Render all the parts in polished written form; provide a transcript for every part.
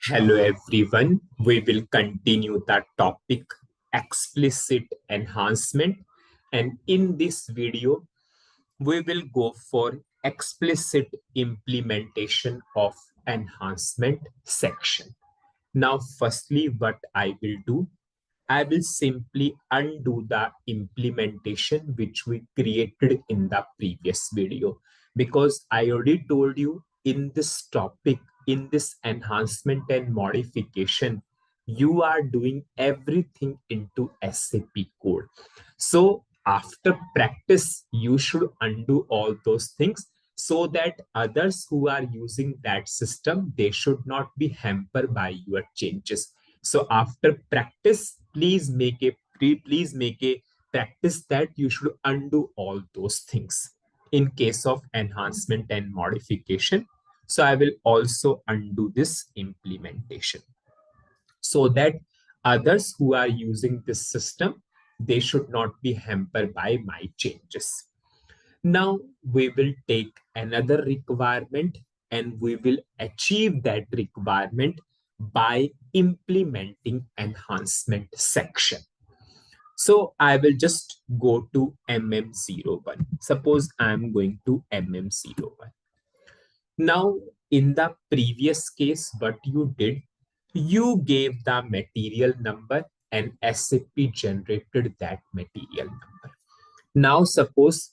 Hello everyone. We will continue the topic explicit enhancement, and in this video we will go for explicit implementation of enhancement section. Now firstly what I will do, I will simply undo the implementation which we created in the previous video, because I already told you in this topic, in this enhancement and modification, you are doing everything into SAP code. So after practice, you should undo all those things so that others who are using that system, they should not be hampered by your changes. So after practice, please make a practice that you should undo all those things in case of enhancement and modification. So I will also undo this implementation so that others who are using this system, they should not be hampered by my changes. Now we will take another requirement and we will achieve that requirement by implementing enhancement section. So I will just go to MM01. Suppose I'm going to MM01. Now in the previous case, what you did, you gave the material number and SAP generated that material number. Now suppose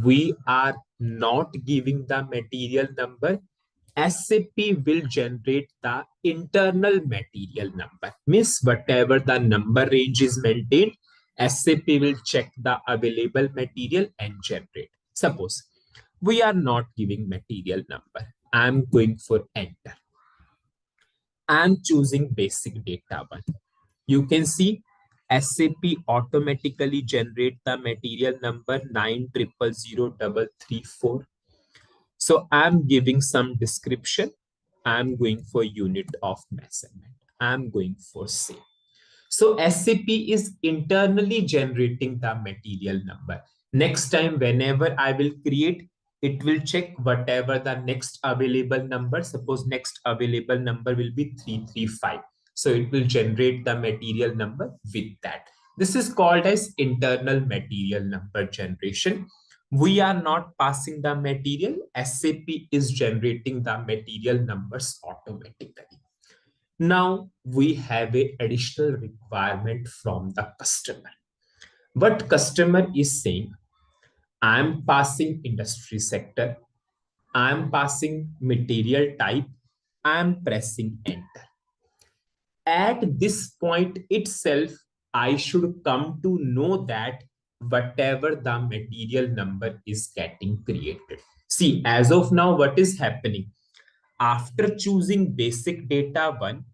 we are not giving the material number, SAP will generate the internal material number. Means whatever the number range is maintained, SAP will check the available material and generate. Suppose we are not giving material number. I'm going for enter. I'm choosing basic data one. You can see SAP automatically generate the material number 9000334. So I'm giving some description. I'm going for unit of measurement. I'm going for same. So SAP is internally generating the material number. Next time, whenever I will create, it will check whatever the next available number. Suppose next available number will be 335. So it will generate the material number with that. This is called as internal material number generation. We are not passing the material. SAP is generating the material numbers automatically. Now we have a additional requirement from the customer. What customer is saying, I'm passing industry sector, I'm passing material type, I'm pressing enter. At this point itself, I should come to know that whatever the material number is getting created. See, as of now, what is happening? After choosing basic data one,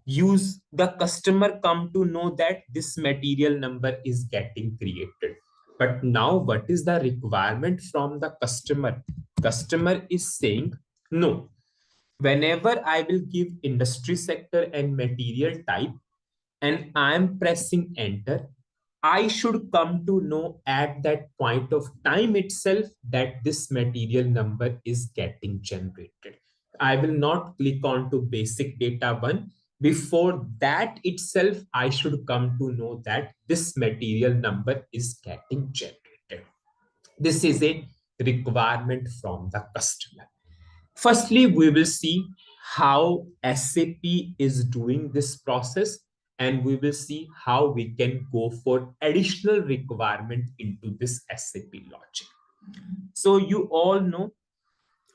the customer come to know that this material number is getting created. But now what is the requirement from the customer? Customer is saying, no, whenever I will give industry sector and material type and I am pressing enter, I should come to know at that point of time itself that this material number is getting generated. I will not click on to basic data one. Before that itself, I should come to know that this material number is getting generated. This is a requirement from the customer. Firstly, we will see how SAP is doing this process, and we will see how we can go for additional requirement into this SAP logic. So you all know,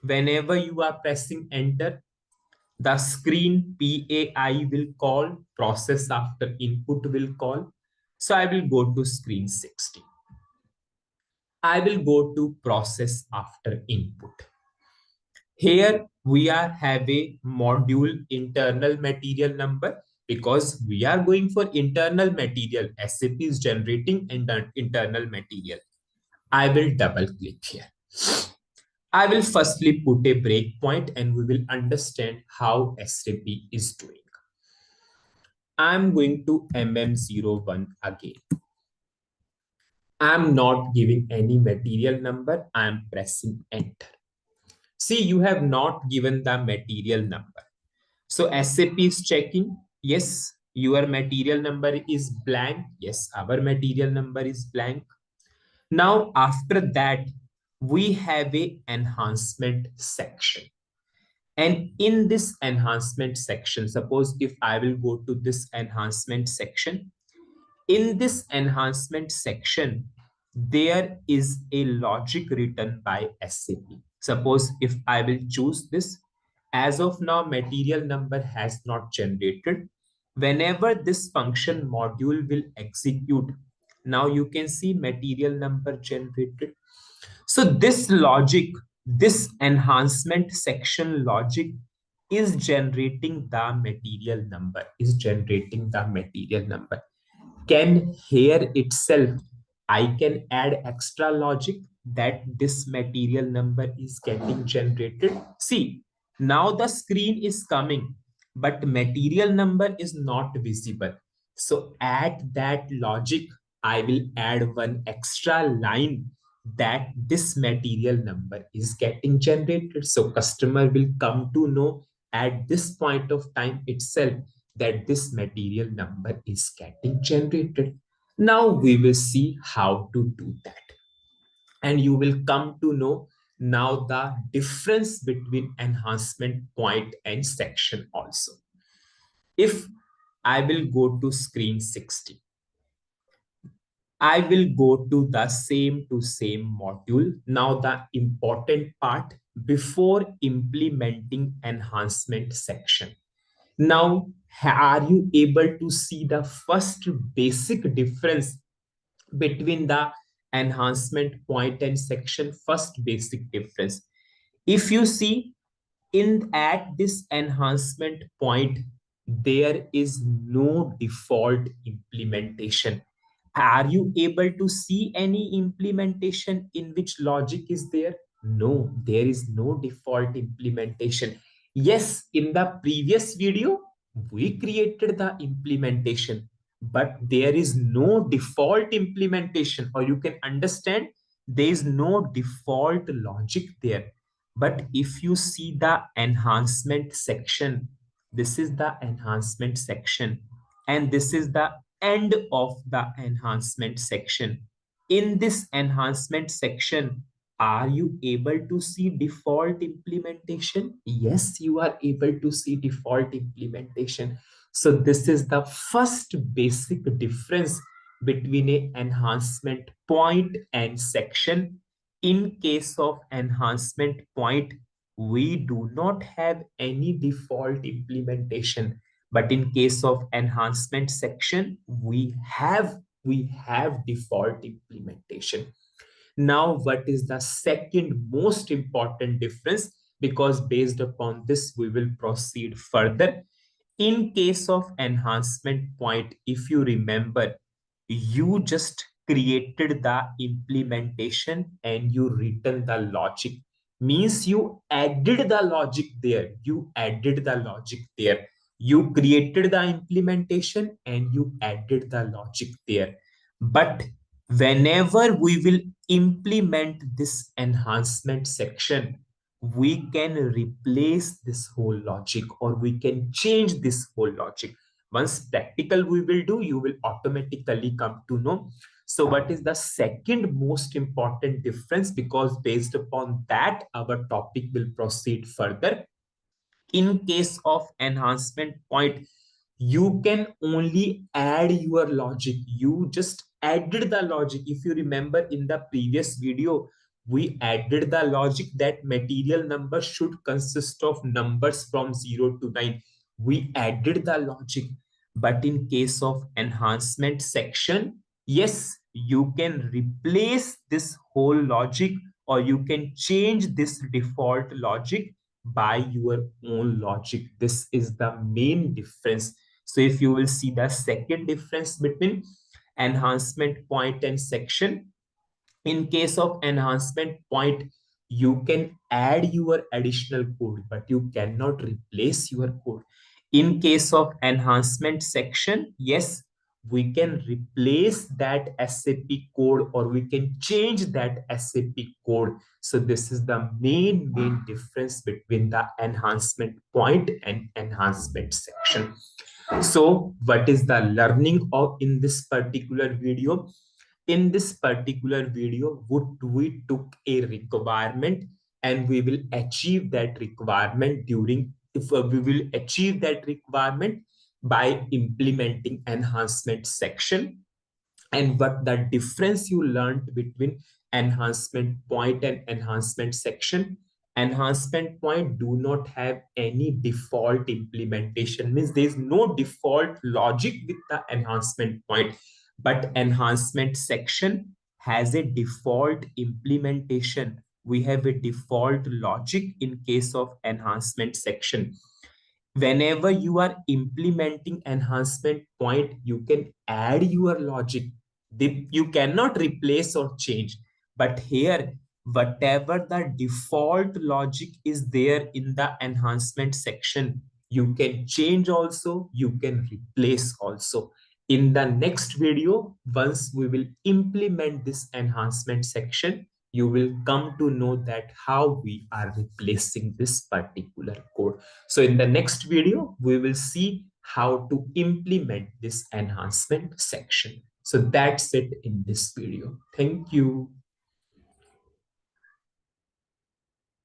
whenever you are pressing enter, the screen PAI will call, process after input will call. So I will go to screen 60. I will go to process after input. Here we are have a module internal material number because we are going for internal material. SAP is generating internal material. I will double click here. I will firstly put a breakpoint and we will understand how SAP is doing. I'm going to MM01 again. I'm not giving any material number. I'm pressing enter. See, you have not given the material number. So SAP is checking, yes, your material number is blank. Yes, our material number is blank. Now, after that, we have a enhancement section. And in this enhancement section, suppose if I will go to this enhancement section, in this enhancement section, there is a logic written by SAP. Suppose if I will choose this, as of now, material number has not generated. Whenever this function module will execute, now you can see material number generated. So this logic, this enhancement section logic is generating the material number, is generating the material number. Can here itself, I can add extra logic that this material number is getting generated. See, now the screen is coming, but material number is not visible. So at that logic, I will add one extra line that this material number is getting generated. So customer will come to know at this point of time itself that this material number is getting generated. Now we will see how to do that. And you will come to know now the difference between enhancement point and section also. If I will go to screen 60, I will go to the same to same module. Now the important part before implementing enhancement section. Now, are you able to see the first basic difference between the enhancement point and section? First basic difference. If you see in at this enhancement point, there is no default implementation. Are you able to see any implementation in which logic is there? No, there is no default implementation. Yes, in the previous video, we created the implementation, but there is no default implementation, or you can understand there is no default logic there. But if you see the enhancement section, this is the enhancement section, and this is the end of the enhancement section. In this enhancement section, are you able to see default implementation? Yes, you are able to see default implementation. So this is the first basic difference between an enhancement point and section. In case of enhancement point, we do not have any default implementation. But in case of enhancement section, we have default implementation. Now, what is the second most important difference? Because based upon this, we will proceed further. In case of enhancement point, if you remember, you just created the implementation and you written the logic. Means you added the logic there. You added the logic there. You created the implementation and you added the logic there. But whenever we will implement this enhancement section, we can replace this whole logic, or we can change this whole logic. Once practical we will do, you will automatically come to know. So what is the second most important difference? Because based upon that, our topic will proceed further. In case of enhancement point, you can only add your logic. You just added the logic. If you remember in the previous video, we added the logic that material number should consist of numbers from 0 to 9. We added the logic. But in case of enhancement section, yes, you can replace this whole logic, or you can change this default logic by your own logic. This is the main difference. So if you will see the second difference between enhancement point and section, in case of enhancement point, you can add your additional code, but you cannot replace your code. In case of enhancement section, yes, we can replace that SAP code or we can change that SAP code. So this is the main difference between the enhancement point and enhancement section. So what is the learning of in this particular video? In this particular video, we took a requirement and we will achieve that requirement during, if we will achieve that requirement by implementing enhancement section. And what the difference you learned between enhancement point and enhancement section. Enhancement point do not have any default implementation, means there is no default logic with the enhancement point, but enhancement section has a default implementation. We have a default logic in case of enhancement section. Whenever you are implementing enhancement point, you can add your logic. You cannot replace or change. But here, whatever the default logic is there in the enhancement section, you can change also, you can replace also. In the next video, once we will implement this enhancement section, you will come to know that how we are replacing this particular code. So in the next video, we will see how to implement this enhancement section. So that's it in this video. Thank you.